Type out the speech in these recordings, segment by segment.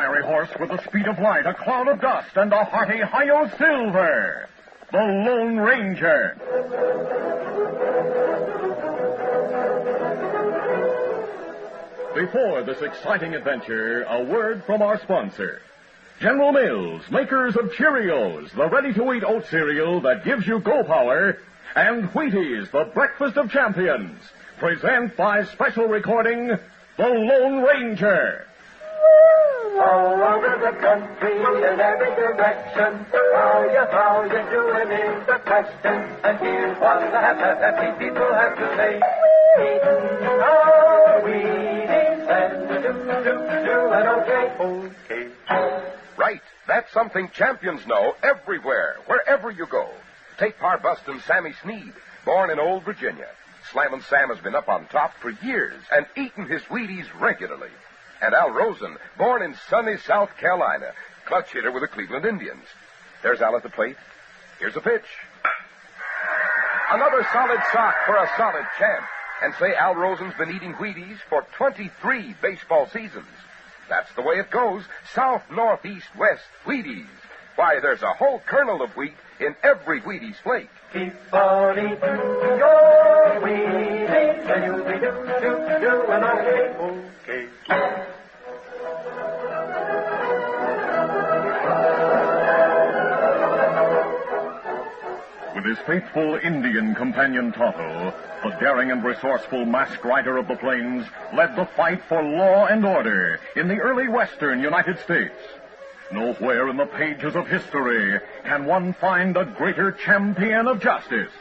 fiery horse with the speed of light, a cloud of dust, and a hearty Hi-Yo Silver, the Lone Ranger. Before this exciting adventure, a word from our sponsor. General Mills, makers of Cheerios, the ready-to-eat oat cereal that gives you go power, and Wheaties, the breakfast of champions, present by special recording, The Lone Ranger. All over the country, in every direction, how you doing is the question. And here's what the happy people have to say. Eating our Wheaties and doing okay. Right. That's something champions know everywhere, wherever you go. Take Parbustin' Sammy Sneed, born in Old Virginia. Slammin' Sam has been up on top for years and eaten his Wheaties regularly. And Al Rosen, born in sunny South Carolina, clutch hitter with the Cleveland Indians. There's Al at the plate. Here's a pitch. Another solid sock for a solid champ. And say Al Rosen's been eating Wheaties for 23 baseball seasons. That's the way it goes. South, north, east, west, Wheaties. Why, there's a whole kernel of wheat in every Wheaties flake. Keep on eating your Wheaties, and you'll be doing okay. With his faithful Indian companion Tonto, the daring and resourceful masked rider of the plains led the fight for law and order in the early western United States. Nowhere in the pages of history can one find a greater champion of justice.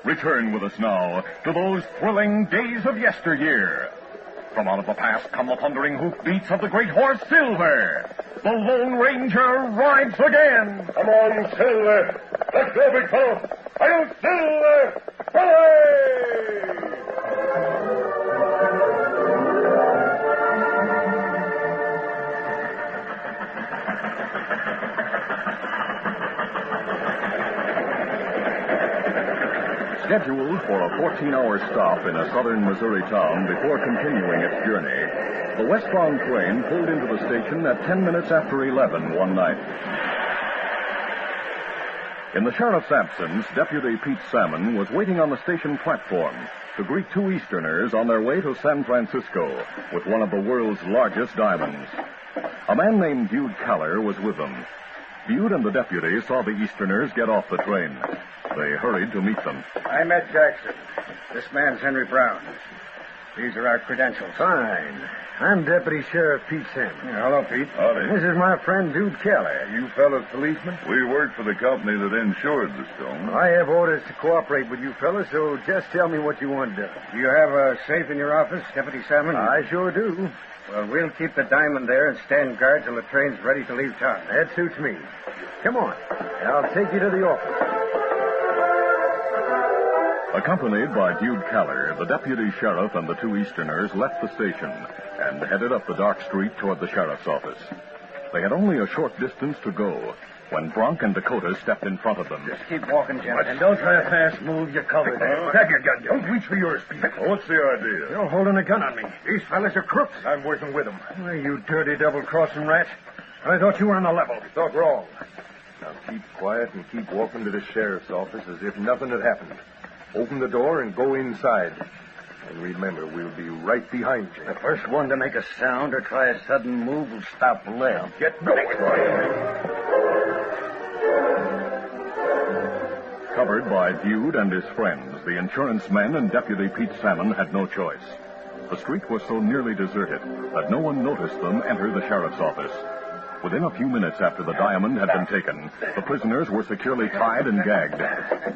Return with us now to those thrilling days of yesteryear. From out of the past come the thundering hoofbeats of the great horse Silver. The Lone Ranger rides again. Come on, Silver. Let's go, big fellow. Are you Silver? Hooray! Scheduled for a 14-hour stop in a southern Missouri town before continuing its journey, the westbound train pulled into the station at 10 minutes after 11 one night. In the sheriff's absence, Deputy Pete Salmon was waiting on the station platform to greet two Easterners on their way to San Francisco with one of the world's largest diamonds. A man named Dude Keller was with them. Dude and the deputy saw the Easterners get off the train. They hurried to meet them. I met Jackson. This man's Henry Brown. These are our credentials. Fine. I'm Deputy Sheriff Pete Salmon. Hello, Pete. Howdy. This is my friend Dude Keller. You fellas policemen? We work for the company that insured the stone. I have orders to cooperate with you fellas, so just tell me what you want done. Do you have a safe in your office, Deputy Salmon? I sure do. Well, we'll keep the diamond there and stand guard till the train's ready to leave town. That suits me. Come on. I'll take you to the office. Accompanied by Dude Keller, the deputy sheriff and the two Easterners left the station and headed up the dark street toward the sheriff's office. They had only a short distance to go when Bronk and Dakota stepped in front of them. Just keep walking, gentlemen. And don't try a fast move. You're covered. Grab your gun. Don't reach for yours, Pete. What's the idea? You're holding a gun on me. These fellas are crooks. I'm working with them. Well, you dirty double-crossing rat. I thought you were on the level. You thought wrong. Now keep quiet and keep walking to the sheriff's office as if nothing had happened. Open the door and go inside. And remember, we'll be right behind you. The first one to make a sound or try a sudden move will stop lead. Get going. Covered by Dude and his friends, the insurance men and Deputy Pete Salmon had no choice. The street was so nearly deserted that no one noticed them enter the sheriff's office. Within a few minutes after the diamond had been taken, the prisoners were securely tied and gagged.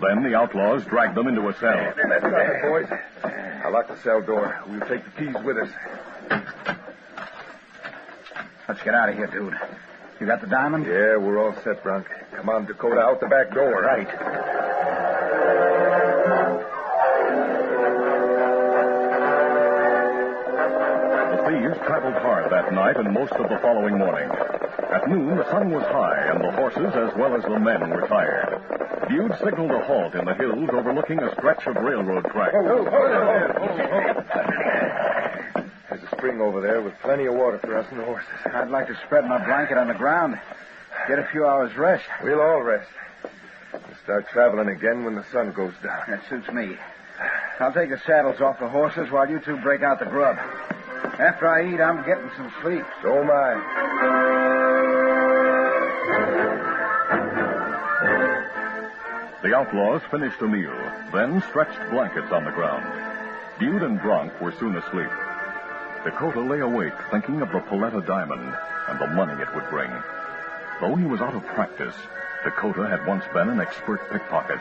Then the outlaws dragged them into a cell. That's got it, boys. I'll lock the cell door. We'll take the keys with us. Let's get out of here, dude. You got the diamond? Yeah, we're all set, Bronk. Come on, Dakota, out the back door. Right. The thieves traveled hard that night and most of the following morning. At noon, the sun was high, and the horses as well as the men were tired. Dude signaled a halt in the hills overlooking a stretch of railroad track. There's a spring over there with plenty of water for us and the horses. I'd like to spread my blanket on the ground. Get a few hours rest. We'll all rest. We'll start traveling again when the sun goes down. That suits me. I'll take the saddles off the horses while you two break out the grub. After I eat, I'm getting some sleep. So am I. The outlaws finished a meal, then stretched blankets on the ground. Bude and Bronk were soon asleep. Dakota lay awake thinking of the Paleta diamond and the money it would bring. Though he was out of practice, Dakota had once been an expert pickpocket.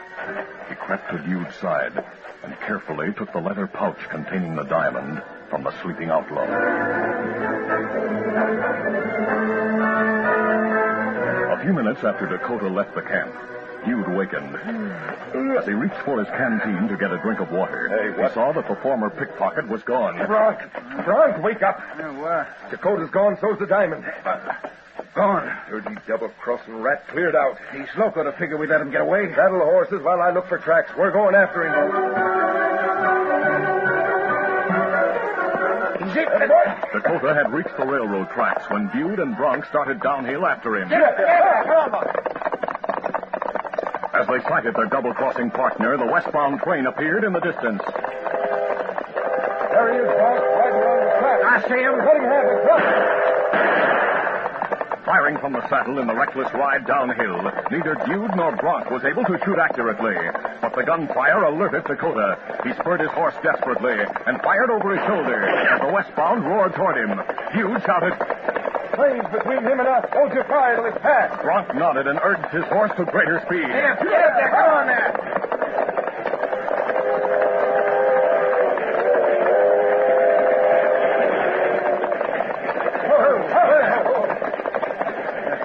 He crept to Bude's side and carefully took the leather pouch containing the diamond from the sleeping outlaw. A few minutes after Dakota left the camp, Bude wakened. As he reached for his canteen to get a drink of water, he saw that the former pickpocket was gone. Bronk, wake up. What? Dakota's gone, so's the diamond. Gone. Dirty double-crossing rat cleared out. He's loco to figure we let him get away. Saddle the horses while I look for tracks. We're going after him. He's it. Dakota had reached the railroad tracks when Bude and Bronk started downhill after him. Get up there. Come on. As they sighted their double-crossing partner, the westbound train appeared in the distance. There he is, Bronk, right around the track. I see him. Let him have it. Come. Firing from the saddle in the reckless ride downhill, neither Bude nor Bronk was able to shoot accurately. But the gunfire alerted Dakota. He spurred his horse desperately and fired over his shoulder as the westbound roared toward him. Bude shouted, Plane's between him and us. Don't you fire till it's past. Bronk nodded and urged his horse to greater speed. Get up there. Come on there.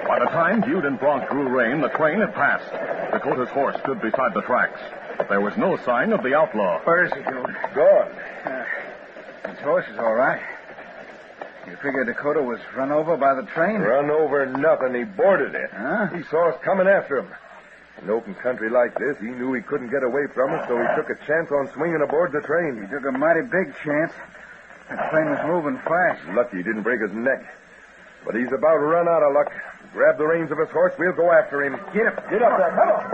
By the time Bude and Bronk drew rein, the train had passed. Dakota's horse stood beside the tracks, but there was no sign of the outlaw. Where is he, Dude? Gone. His horse is all right. You figure Dakota was run over by the train? Run over nothing. He boarded it. Huh? He saw us coming after him. In open country like this, he knew he couldn't get away from us, so he took a chance on swinging aboard the train. He took a mighty big chance. That plane was moving fast. Lucky he didn't break his neck. But he's about run out of luck. Grab the reins of his horse. We'll go after him. Get up. Get up there. Come on.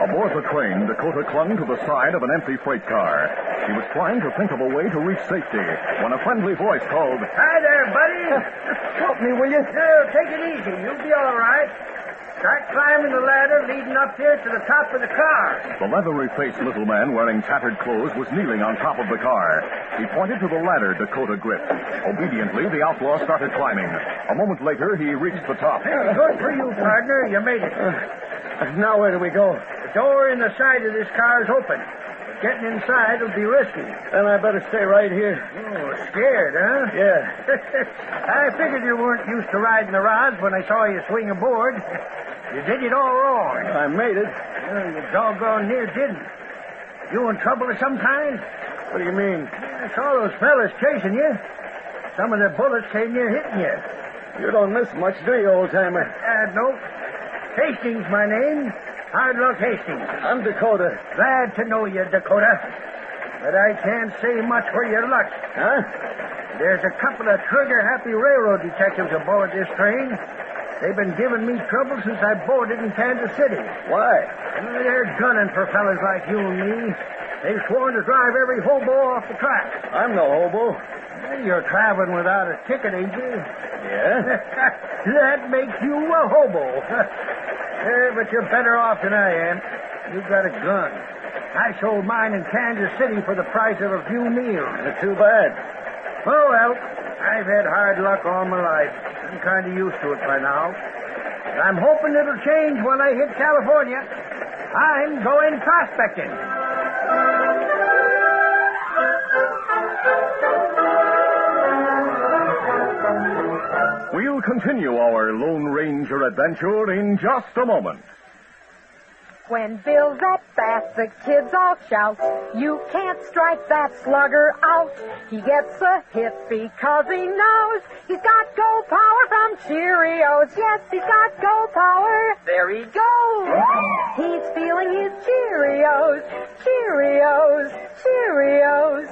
Aboard the train, Dakota clung to the side of an empty freight car. He was trying to think of a way to reach safety when a friendly voice called, Hi there, buddy. Help me, will you? No, take it easy. You'll be all right. Start climbing the ladder leading up here to the top of the car. The leathery-faced little man wearing tattered clothes was kneeling on top of the car. He pointed to the ladder Dakota gripped. Obediently, the outlaw started climbing. A moment later, he reached the top. Good for you, partner. You made it. Now where do we go? The door in the side of this car is open. But getting inside will be risky. Then I better stay right here. Oh, scared, huh? Yeah. I figured you weren't used to riding the rods when I saw you swing aboard. You did it all wrong. I made it. Well, you doggone near didn't. You in trouble of some kind? What do you mean? I saw those fellas chasing you. Some of the bullets came near hitting you. You don't miss much, do you, old-timer? No. Hastings, my name. Hard luck Hastings. I'm Dakota. Glad to know you, Dakota. But I can't say much for your luck. Huh? There's a couple of trigger-happy railroad detectives aboard this train. They've been giving me trouble since I boarded in Kansas City. Why? They're gunning for fellas like you and me. They've sworn to drive every hobo off the track. I'm no hobo. Well, you're traveling without a ticket, ain't you? Yeah? That makes you a hobo. But you're better off than I am. You've got a gun. I sold mine in Kansas City for the price of a few meals. That's too bad. Oh, well, I've had hard luck all my life. I'm kind of used to it by now. But I'm hoping it'll change when I hit California. I'm going prospecting. We'll continue our Lone Ranger adventure in just a moment. When Bill's at bat, the kids all shout, you can't strike that slugger out. He gets a hit because he knows he's got go power from Cheerios. Yes, he's got go power. There he goes. He's feeling his Cheerios. Cheerios. Cheerios.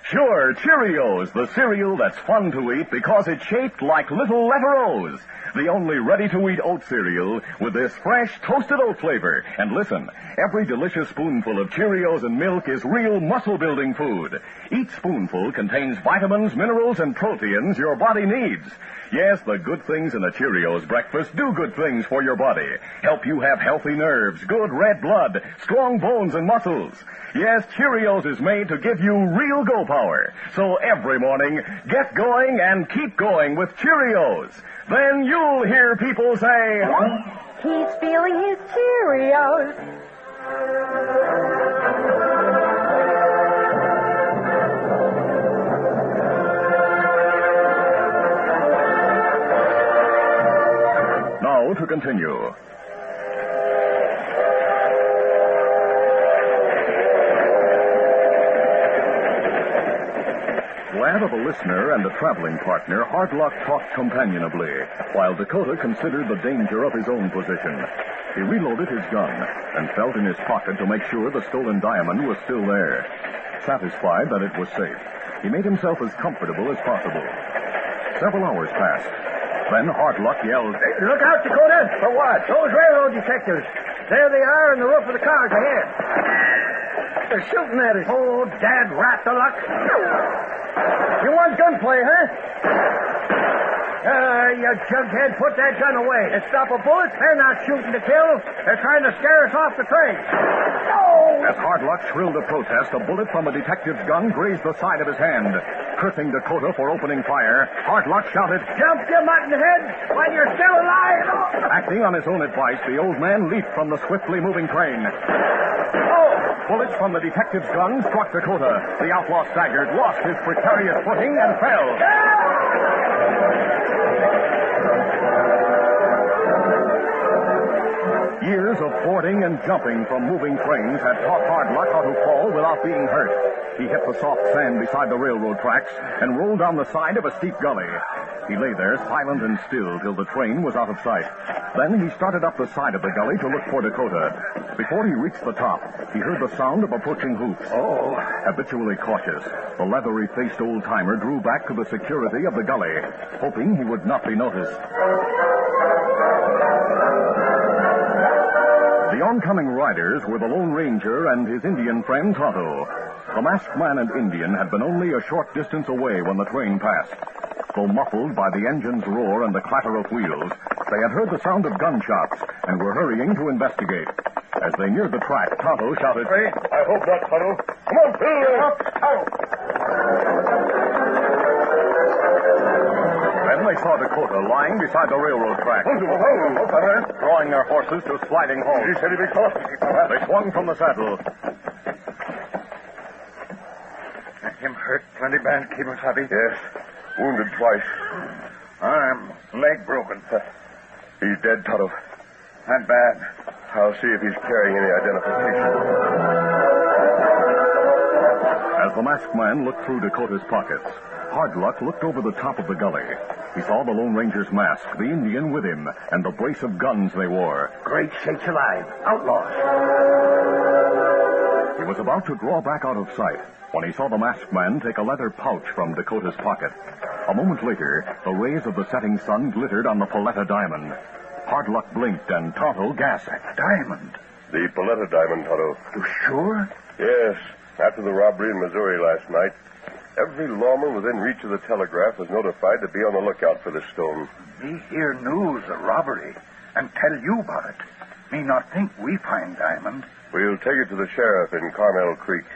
Sure, Cheerios, the cereal that's fun to eat because it's shaped like little letter O's. The only ready-to-eat oat cereal with this fresh toasted oat flavor. And listen, every delicious spoonful of Cheerios and milk is real muscle-building food. Each spoonful contains vitamins, minerals, and proteins your body needs. Yes, the good things in a Cheerios breakfast do good things for your body. Help you have healthy nerves, good red blood, strong bones and muscles. Yes, Cheerios is made to give you real go power. So every morning, get going and keep going with Cheerios. Then you'll hear people say, he's feeling his Cheerios. Now to continue. Glad of a listener and a traveling partner, Hardlock talked companionably, while Dakota considered the danger of his own position. He reloaded his gun and felt in his pocket to make sure the stolen diamond was still there. Satisfied that it was safe, he made himself as comfortable as possible. Several hours passed. Then Hardlock yelled, Hey, look out, Dakota! For what? Those railroad detectives. There they are on the roof of the cars ahead. They're shooting at us. Oh, dad rat the luck. You want gunplay, huh? You jughead, put that gun away. And stop a bullet? They're not shooting to kill. They're trying to scare us off the train. Oh! As Hardlock shrilled a protest, a bullet from a detective's gun grazed the side of his hand. Cursing Dakota for opening fire, Hardlock shouted, Jump, you muttonhead, while you're still alive! Acting on his own advice, the old man leaped from the swiftly moving train. Bullets from the detective's gun struck Dakota. The outlaw staggered, lost his precarious footing, and fell. Years of fording and jumping from moving trains had taught Hardlock how to fall without being hurt. He hit the soft sand beside the railroad tracks and rolled down the side of a steep gully. He lay there, silent and still, till the train was out of sight. Then he started up the side of the gully to look for Dakota. Before he reached the top, he heard the sound of approaching hoofs. Oh! Habitually cautious, the leathery-faced old-timer drew back to the security of the gully, hoping he would not be noticed. The oncoming riders were the Lone Ranger and his Indian friend Tonto. The masked man and Indian had been only a short distance away when the train passed. Though muffled by the engine's roar and the clatter of wheels, they had heard the sound of gunshots and were hurrying to investigate. As they neared the track, Tonto shouted, Hey, I hope not, Tonto. Come on, Bill! Up, out! Then they saw Dakota lying beside the railroad track, drawing their horses to sliding home. They swung from the saddle. Him hurt plenty bad, Kemosabe? Yes, wounded twice. Arm, leg broken. He's dead, Tonto. Not bad. I'll see if he's carrying any identification. As the masked man looked through Dakota's pockets, Hardlock looked over the top of the gully. He saw the Lone Ranger's mask, the Indian with him, and the brace of guns they wore. Great sakes alive. Outlaws. He was about to draw back out of sight when he saw the masked man take a leather pouch from Dakota's pocket. A moment later, the rays of the setting sun glittered on the Paleta diamond. Hardlock blinked and Tonto gasped. Diamond? The Paleta diamond, Tonto. You sure? Yes. After the robbery in Missouri last night, every lawman within reach of the telegraph was notified to be on the lookout for this stone. Me hear news of robbery and tell you about it. Me not think we find diamond. We'll take it to the sheriff in Carmel Creek.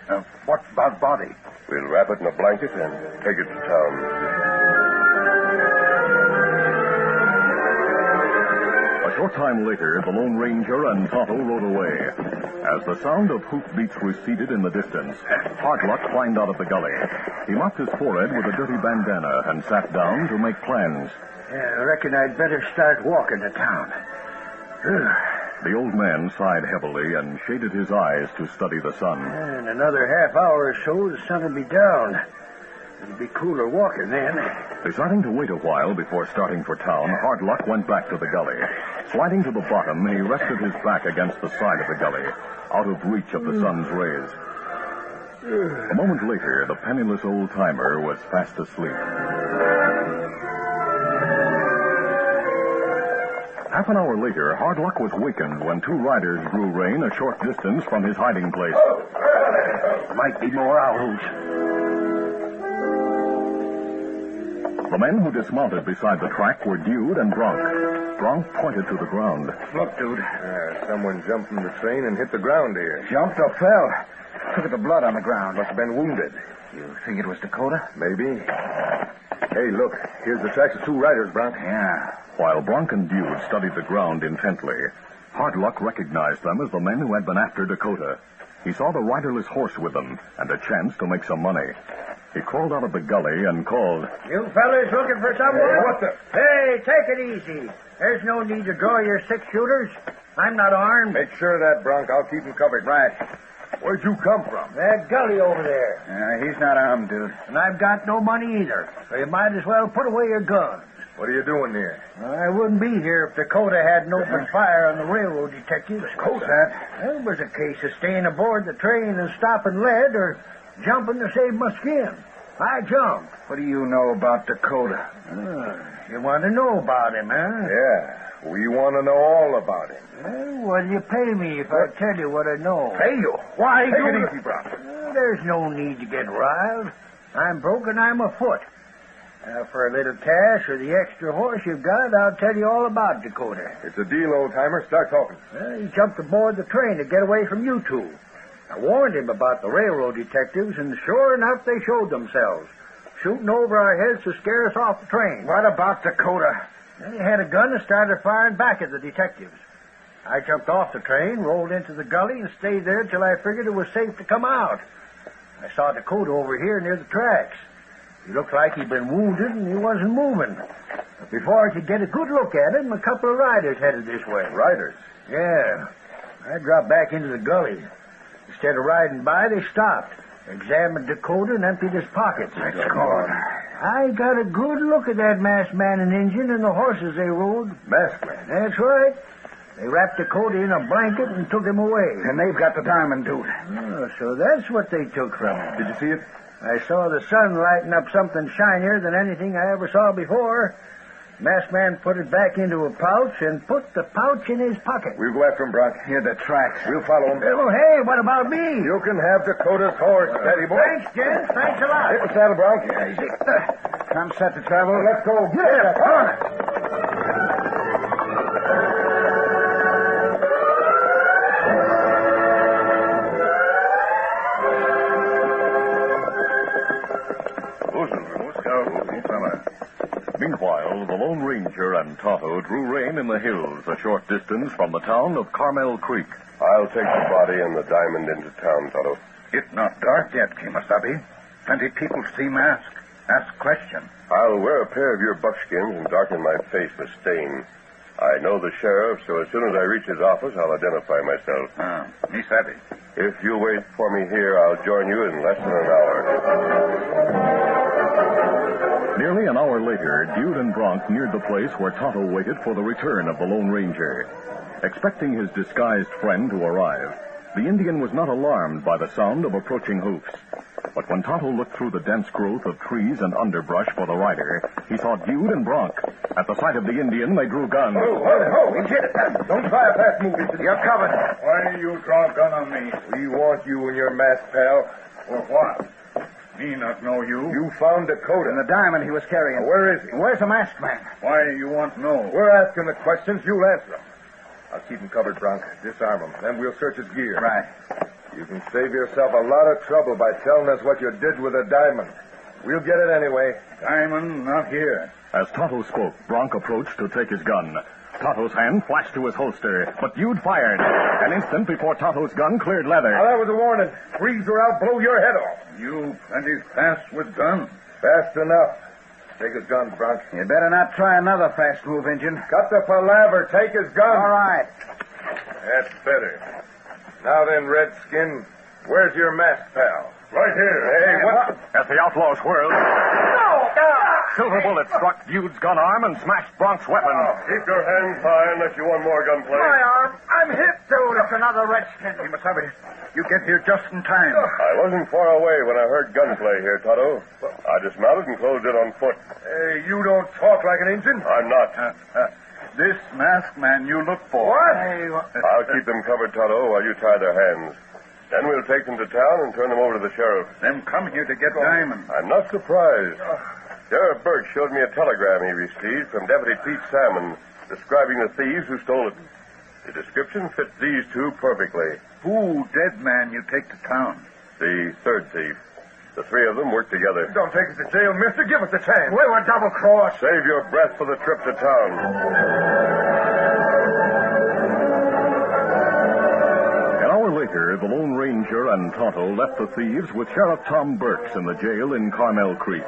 What about body? We'll wrap it in a blanket and take it to town. A short time later, the Lone Ranger and Tonto rode away. As the sound of hoofbeats receded in the distance, Hardlock climbed out of the gully. He mopped his forehead with a dirty bandana and sat down to make plans. I reckon I'd better start walking to town. The old man sighed heavily and shaded his eyes to study the sun. In another half hour or so, the sun will be down. It'll be cooler walking then. Deciding to wait a while before starting for town, Hard Luck went back to the gully. Sliding to the bottom, he rested his back against the side of the gully, out of reach of the sun's rays. A moment later, the penniless old-timer was fast asleep. Half an hour later, Hard Luck was wakened when two riders drew rein a short distance from his hiding place. Might be more owls. The men who dismounted beside the track were Dude and Bronk. Bronk pointed to the ground. Look, dude. Someone jumped from the train and hit the ground here. Jumped or fell? Look at the blood on the ground. Must have been wounded. You think it was Dakota? Maybe. Hey, look. Here's the tracks of two riders, Bronk. Yeah. While Bronk and Dude studied the ground intently, Hard Luck recognized them as the men who had been after Dakota. He saw the riderless horse with them and a chance to make some money. He crawled out of the gully and called, You fellas looking for someone? Hey, what the... Hey, take it easy. There's no need to draw your six-shooters. I'm not armed. Make sure of that, Bronk. I'll keep him covered. Right. Where'd you come from? That gully over there. He's not armed, dude. And I've got no money either. So you might as well put away your guns. What are you doing here? I wouldn't be here if Dakota hadn't opened fire on the railroad detectives. Who's that? Well, it was a case of staying aboard the train and stopping lead or jumping to save my skin. I jumped. What do you know about Dakota? You want to know about him, huh? Yeah, we want to know all about him. Well, what'll you pay me if I tell you what I know? Pay you? Why? Take you- it easy, Bronk. There's no need to get riled. I'm broke and I'm afoot. For a little cash or the extra horse you've got, I'll tell you all about Dakota. It's a deal, old-timer. Start talking. He jumped aboard the train to get away from you two. I warned him about the railroad detectives, and sure enough, they showed themselves, shooting over our heads to scare us off the train. What about Dakota? Then he had a gun and started firing back at the detectives. I jumped off the train, rolled into the gully, and stayed there till I figured it was safe to come out. I saw Dakota over here near the tracks. He looked like he'd been wounded, and he wasn't moving. But before I could get a good look at him, a couple of riders headed this way. Riders? Yeah. I dropped back into the gully. Instead of riding by, they stopped, examined Dakota, and emptied his pockets. Let's go. I got a good look at that masked man and Injun and the horses they rode. Masked man? That's right. They wrapped Dakota in a blanket and took him away. And they've got the diamond, dude. Oh, so that's what they took from him. Did you see it? I saw the sun lighting up something shinier than anything I ever saw before. Masked man put it back into a pouch and put the pouch in his pocket. We'll go after him, Bronk. Here, the tracks. We'll follow him. Oh, hey, what about me? You can have Dakota's horse, Teddy boy. Thanks, gents. Thanks a lot. Hit the saddle, Bronk. I'm set to travel. Let's go. Yeah, come on. Meanwhile, the Lone Ranger and Tonto drew rein in the hills a short distance from the town of Carmel Creek. I'll take the body and the diamond into town, Tonto. It's not dark yet, Kemosabe. Plenty people see mask. Ask question. I'll wear a pair of your buckskins and darken my face with stain. I know the sheriff, so as soon as I reach his office, I'll identify myself. Me savvy. If you wait for me here, I'll join you in less than an hour. Nearly an hour later, Dude and Bronk neared the place where Tonto waited for the return of the Lone Ranger. Expecting his disguised friend to arrive, the Indian was not alarmed by the sound of approaching hoofs. But when Tonto looked through the dense growth of trees and underbrush for the rider, he saw Dude and Bronk. At the sight of the Indian, they drew guns. Ho! He's hit it. Don't try a fast move. You're covered. Why you draw a gun on me? We want you and your masked pal. For what? Me not know you. You found Dakota. And the diamond he was carrying. Where is he? Where's the masked man? Why you want to know? We're asking the questions. You'll answer them. I'll keep him covered, Bronk. Disarm him. Then we'll search his gear. Right. You can save yourself a lot of trouble by telling us what you did with the diamond. We'll get it anyway. Diamond not here. As Tonto spoke, Bronk approached to take his gun. Tonto's hand flashed to his holster, but Dude fired. An instant before Tonto's gun cleared leather. Now, that was a warning. Freeze or I'll blow your head off. You plenty fast with gun. Fast enough. Take his gun, Bronk. You better not try another fast move, Injun. Cut the palaver. Take his gun. All right. That's better. Now then, Redskin, where's your masked pal? Right here. Hey, what? As the outlaws whirled, silver bullet struck Bude's gun arm and smashed Bronk's weapon. Keep your hands high unless you want more gunplay. My arm. I'm hit, dude. It's another redskin. You must have it. You get here just in time. I wasn't far away when I heard gunplay here, Tonto. I dismounted and closed it on foot. Hey, you don't talk like an Injun. I'm not. This masked man you look for. What? I'll keep them covered, Tonto, while you tie their hands. Then we'll take them to town and turn them over to the sheriff. Them come here to get diamonds. I'm not surprised. Sheriff Burke showed me a telegram he received from Deputy Pete Salmon describing the thieves who stole it. The description fits these two perfectly. Who, dead man, you take to town? The third thief. The three of them work together. Don't take us to jail, mister. Give us a chance. We were double-crossed. Save your breath for the trip to town. An hour later, the Lone Ranger and Tonto left the thieves with Sheriff Tom Burks in the jail in Carmel Creek.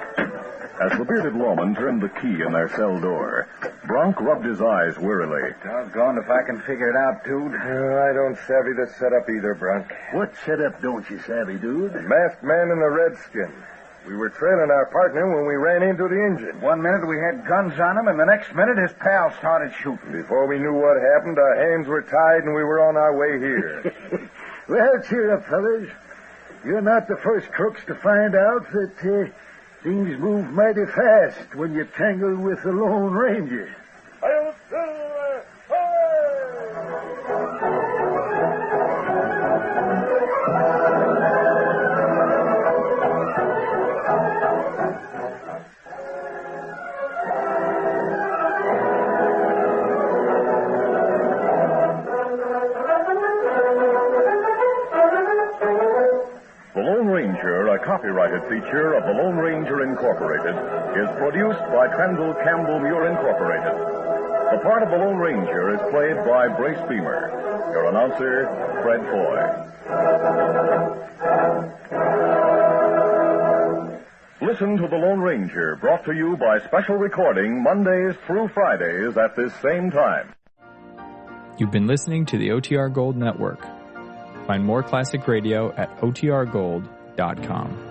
As the bearded lawman turned the key in their cell door, Bronk rubbed his eyes wearily. Doggone if I can figure it out, dude. I don't savvy this setup either, Bronk. What setup don't you savvy, dude? The masked man and the redskin. We were trailing our partner when we ran into the engine. One minute we had guns on him, and the next minute his pal started shooting. Before we knew what happened, our hands were tied and we were on our way here. Well, cheer up, fellas. You're not the first crooks to find out that things move mighty fast when you tangle with the Lone Ranger. A copyrighted feature of the Lone Ranger Incorporated, is produced by Trendle Campbell Muir Incorporated. The part of the Lone Ranger is played by Brace Beamer. Your announcer, Fred Foy. Listen to the Lone Ranger, brought to you by special recording Mondays through Fridays at this same time. You've been listening to the OTR Gold Network. Find more classic radio at otrgold.com.